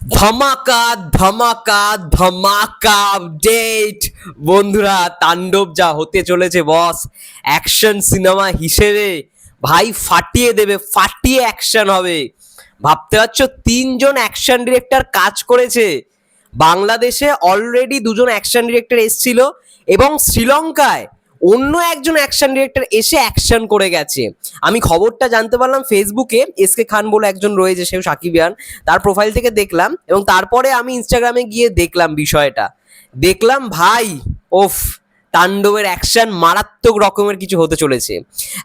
ধামাকা ধামাকা ধামাকা আপডেট বন্ধুরা, তাণ্ডব যা হতে চলেছে বস, অ্যাকশন সিনেমা হিসেবে ভাই ফাটিয়ে দেবে, ফাটিয়ে অ্যাকশন হবে। ভাবতে পারছো, তিনজন অ্যাকশন ডিরেক্টর কাজ করেছে। বাংলাদেশে অলরেডি দুজন অ্যাকশন ডিরেক্টর এসেছিল এবং শ্রীলঙ্কায় অন্য একজন অ্যাকশন ডিরেক্টর এসে অ্যাকশন করে গেছে। আমি খবরটা জানতে পারলাম ফেসবুকে, এসকে খান বলে একজন রয়েছে, সেও সাকিবিয়ান, তার প্রোফাইল থেকে দেখলাম এবং তারপরে আমি ইনস্টাগ্রামে গিয়ে দেখলাম বিষয়টা। দেখলাম ভাই, ওফ, তাণ্ডবের অ্যাকশন মারাত্মক রকমের কিছু হতে চলেছে।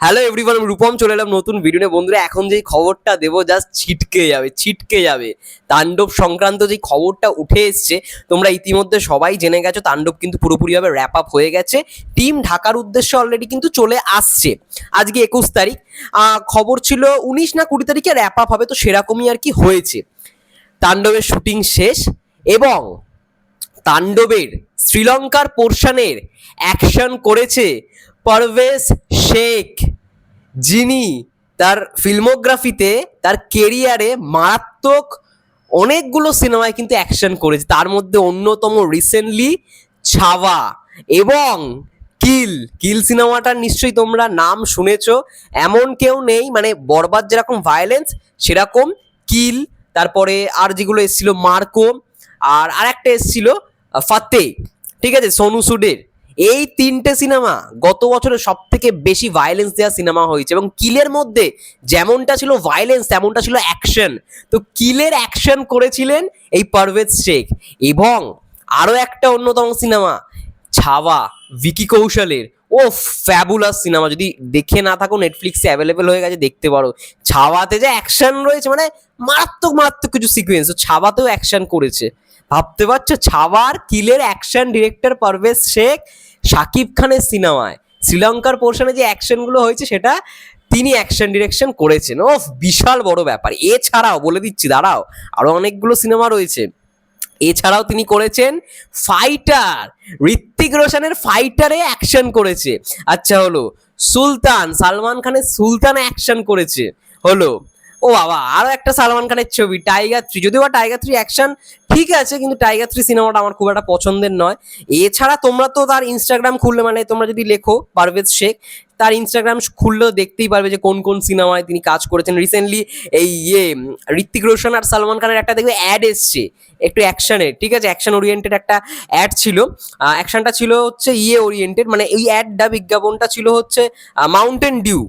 হ্যালো এভরিওয়ান, রূপম চলে এলাম নতুন ভিডিও নিয়ে। বন্ধুরা, এখন যেই খবরটা দেবো জাস্ট ছিটকে যাবে, ছিটকে যাবে। তাণ্ডব সংক্রান্ত যেই খবরটা উঠে এসছে, তোমরা ইতিমধ্যে সবাই জেনে গেছো, তাণ্ডব কিন্তু পুরোপুরিভাবে র্যাপ আপ হয়ে গেছে। টিম ঢাকার উদ্দেশ্যে অলরেডি কিন্তু চলে আসছে। আজকে 21 তারিখ, খবর ছিল 19 না 20 তারিখে র্যাপ আপ হবে, তো সেরকমই আর কি হয়েছে। তাণ্ডবের শুটিং শেষ এবং তাণ্ডবের শ্রীলঙ্কার পোর্শনের অ্যাকশন করেছে পারভেজ শেখ, যিনি তার ফিল্মোগ্রাফিতে, তার কেরিয়ারে মারাত্মক অনেকগুলো সিনেমায় কিন্তু অ্যাকশন করেছে। তার মধ্যে অন্যতম রিসেন্টলি ছাওয়া এবং কিল। কিল সিনেমাটার নিশ্চয়ই তোমরা নাম শুনেছো। এমন কেউ নেই, মানে বরবাদ যেরকম ভায়োলেন্স সেরকম কিল। তারপরে আর যেগুলো এসেছিল মার্কো, আর আরেকটা এসেছিল ফাতে, ঠিক আছে, সোনু সুডের। এই তিনটে সিনেমা গত বছরে সব থেকে বেশি ভায়োলেন্স দেওয়া সিনেমা হয়েছে এবং কিলের মধ্যে যেমনটা ছিল ভায়োলেন্স তেমনটা ছিল অ্যাকশন। তো কিলের অ্যাকশন করেছিলেন এই পারভেজ শেখ। এবং আরও একটা অন্যতম সিনেমা ছাওয়া, ভিকি কৌশলের। ও ফ্যাবুলাস সিনেমা, যদি দেখে না থাকো নেটফ্লিক্সে অ্যাভেলেবেল হয়ে গেছে, দেখতে পারো। ছাওয়াতে যে অ্যাকশন রয়েছে, মানে মারাত্মক মারাত্মক কিছু সিকোয়েন্স, ছাওয়াতেও অ্যাকশন করেছে। ভাবতে পারছো, ছাওয়ার কিলের অ্যাকশন ডিরেক্টর পারভেজ শেখ শাকিব খানের সিনেমায় শ্রীলঙ্কার পোর্শনে যে অ্যাকশনগুলো হয়েছে সেটা তিনি অ্যাকশন ডিরেকশন করেছেন। ও বিশাল বড় ব্যাপার। এছাড়াও বলে দিচ্ছি, দাঁড়াও, আরো অনেকগুলো সিনেমা রয়েছে। এছাড়াও তিনি করেছেন ফাইটার, ঋত্বিক রোশনের ফাইটারে অ্যাকশন করেছে। আচ্ছা হলো সুলতান, সালমান খানের সুলতানে অ্যাকশন করেছে। হলো, ও বাবা, আরো একটা সালমান খানের ছবি টাইগার 3, যদিও বা টাইগার 3 অ্যাকশন ঠিক আছে, কিন্তু টাইগার 3 সিনেমাটা আমার খুব একটা পছন্দের নয়। এছাড়া তোমরা তো তার ইনস্টাগ্রাম খুললে, মানে তোমরা যদি লেখো পারভেজ শেখ, তার ইনস্টাগ্রাম খুললেও দেখতেই পারবে যে কোন কোন সিনেমায় তিনি কাজ করেছেন রিসেন্টলি। এই ঋত্বিক রোশন আর সালমান খানের একটা দেখবে অ্যাড এসছে একটু অ্যাকশনের, ঠিক আছে, অ্যাকশন ওরিয়েন্টেড একটা অ্যাড ছিল। অ্যাকশনটা ছিল হচ্ছে ওরিয়েন্টেড, মানে এই অ্যাডটা, বিজ্ঞাপনটা ছিল হচ্ছে মাউন্টেন ডিউ।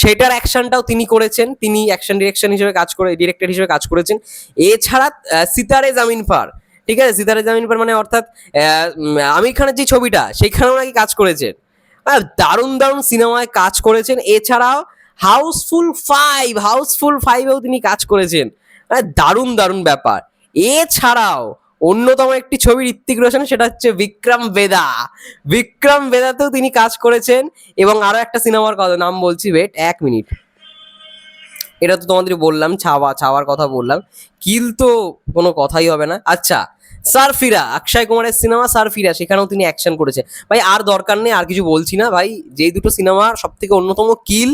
সেটার অ্যাকশনটাও তিনি করেছেন, তিনি অ্যাকশন ডিরেকশন হিসেবে কাজ করে, ডিরেক্টর হিসেবে কাজ করেছেন। এছাড়া সিতারে জামিন পার, ঠিক আছে, সিতারে জামিন পার মানে অর্থাৎ আমির খানের যে ছবিটা, সেখানেও নাকি কাজ করেছেন। দারুণ দারুণ সিনেমায় কাজ করেছেন। এছাড়াও হাউসফুল 5এও তিনি কাজ করেছেন। দারুণ দারুণ ব্যাপার। এছাড়াও অন্যতম একটি ছবি ঋত্বিক রোশন, সেটা হচ্ছে বিক্রম বেদা। বিক্রম বেদাতেও তিনি কাজ করেছেন। এবং আরো একটা সিনেমার কথা নাম বলছি, ওয়েট 1 মিনিট। এটা তো তোমাদের বললাম, ছাওয়ার কথা বললাম। কিল তো কোনো কথাই হবে না। আচ্ছা, সারফিরা, অক্ষয় কুমারের সিনেমা সারফিরা, সেখানেও তিনি অ্যাকশন করেছে। ভাই আর দরকার নেই, আর কিছু বলছি না ভাই। যেই দুটো সিনেমা সব থেকে অন্যতম কিল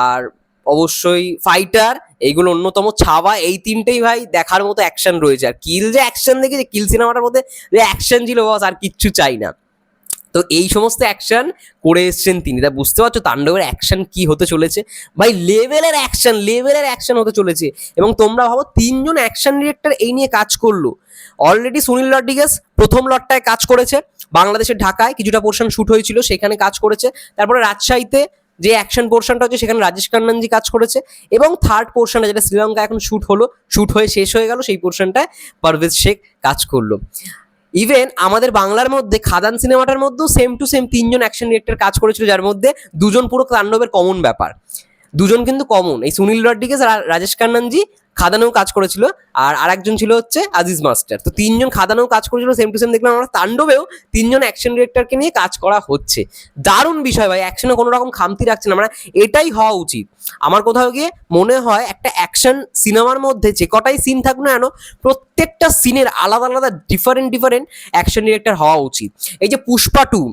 আর অবশ্যই ফাইটার, এইগুলো অন্যতম। ছাওয়া, এই তিনটেই ভাই দেখার মতো অ্যাকশন রয়েছে। আর কিল যে অ্যাকশন দেখেছে, কিল সিনেমাটার মধ্যে যে অ্যাকশন ছিল বস, আর কিচ্ছু চাই না। তো এই সমস্ত অ্যাকশন করে এসছেন তিনি। তা বুঝতে পারছো তাণ্ডবের অ্যাকশন কি হতে চলেছে ভাই, লেভেলের অ্যাকশন, লেভেলের অ্যাকশন হতে চলেছে। এবং তোমরা ভাবো, তিনজন অ্যাকশন ডিরেক্টর এই নিয়ে কাজ করলো। অলরেডি সুনীল রড্রিগেজ প্রথম লটটায় কাজ করেছে, বাংলাদেশের ঢাকায় কিছুটা পোর্শন শুট হয়েছিল, সেখানে কাজ করেছে। তারপরে রাজশাহীতে যে অ্যাকশন পোর্শনটা হচ্ছে, সেখানে রাজেশ খান্নানজি কাজ করেছে। এবং থার্ড পোর্শনটা, যেটা শ্রীলঙ্কা এখন শুট হলো, শুট হয়ে শেষ হয়ে গেল, সেই পোর্শনটায় পারভেজ শেখ কাজ করলো। ইভেন আমাদের বাংলার মধ্যে খাদান সিনেমাটার মধ্যেও সেম টু সেম তিনজন অ্যাকশন ডিরেক্টর কাজ করেছিল, যার মধ্যে দুজন পুরো তাণ্ডবের কমন ব্যাপার, দুজন কিন্তু কমন, এই সুনীল রড্রিগেজ আর রাজেশ খান্নানজি খাদানেও কাজ করেছিল। আর আরেকজন ছিল হচ্ছে আজিজ মাস্টার। তো তিনজন খাদানেও কাজ করেছিল, সেম টু সেম দেখলাম আমরা তাণ্ডবেও তিনজন অ্যাকশন ডিরেক্টরকে নিয়ে কাজ করা হচ্ছে। দারুণ বিষয় ভাই, অ্যাকশনে কোনো রকম খামতি রাখছে না, মানে এটাই হওয়া উচিত। আমার কোথাও গিয়ে মনে হয় একটা অ্যাকশন সিনেমার মধ্যে যে কটাই সিন থাকুক না কেন, প্রত্যেকটা সিনের আলাদা আলাদা ডিফারেন্ট ডিফারেন্ট অ্যাকশন ডিরেক্টর হওয়া উচিত। এই যে পুষ্পা 2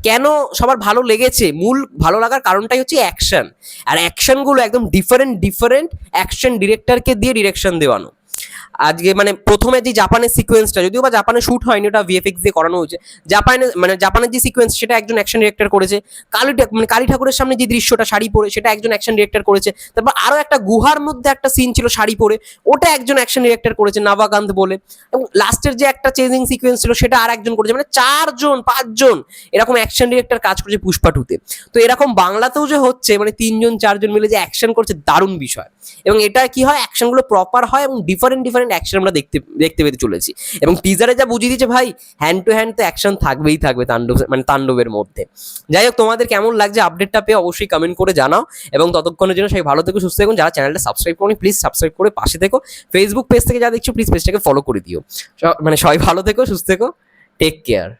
কেন সবার ভালো লেগেছে, মূল ভালো লাগার কারণটাই হচ্ছে অ্যাকশন। আর অ্যাকশনগুলো একদম ডিফারেন্ট ডিফারেন্ট অ্যাকশন ডিরেক্টরকে দিয়ে ডিরেকশন দেওয়ানো। আজকে মানে প্রথমে যে জাপানের সিকোয়েন্সটা, যদিও বা জাপানে শুট হয়নি, ওটা ভিএফএক্স দিয়ে করানো হয়েছে। জাপানের যে সিকোয়েন্স সেটা একজন অ্যাকশন ডিরেক্টর করেছে। কালী ঠাকুরের সামনে যে দৃশ্যটা শাড়ি পরে, সেটা একজন অ্যাকশন ডিরেক্টর করেছে। তারপর আরো একটা গুহার মধ্যে একটা সিন ছিল শাড়ি পরে, ওটা একজন অ্যাকশন ডিরেক্টর করেছে নাভাকান্ত বলে। এবং লাস্টের যে একটা চেজিং সিকোয়েন্স ছিল সেটা আর একজন করেছে, মানে 4-5জন এরকম অ্যাকশন ডিরেক্টর কাজ করেছে পুষ্পা 2-তে। তো এরকম বাংলাতেও যে হচ্ছে, মানে 3-4জন মিলে যে অ্যাকশন করছে, দারুণ বিষয়। এবং এটা কি হয়, অ্যাকশনগুলো প্রপার হয় এবং ডিফারেন্ট অ্যাকশন আমরা দেখতে পেতে চলেছি। এবং টিজারে যা বুঝিয়ে দিচ্ছে ভাই, হ্যান্ড টু হ্যান্ড তো অ্যাকশন থাকবেই থাকবে তাণ্ডবের মধ্যে। যাই হোক, তোমাদের কেমন লাগছে আপডেটটা পেয়ে অবশ্যই কমেন্ট করে জানাও। এবং ততক্ষণের জন্য সবাই ভালো থেকো, সুস্থ থেকো। যারা চ্যানেলটা সাবস্ক্রাইব করো প্লিজ সাবস্ক্রাইব করে পাশে থেকো। ফেসবুক পেজ থেকে যা দেখছো প্লিজ পেজটাকে ফলো করে দিও। মানে সবাই ভালো থেকো, সুস্থ থেকো, টেক কেয়ার।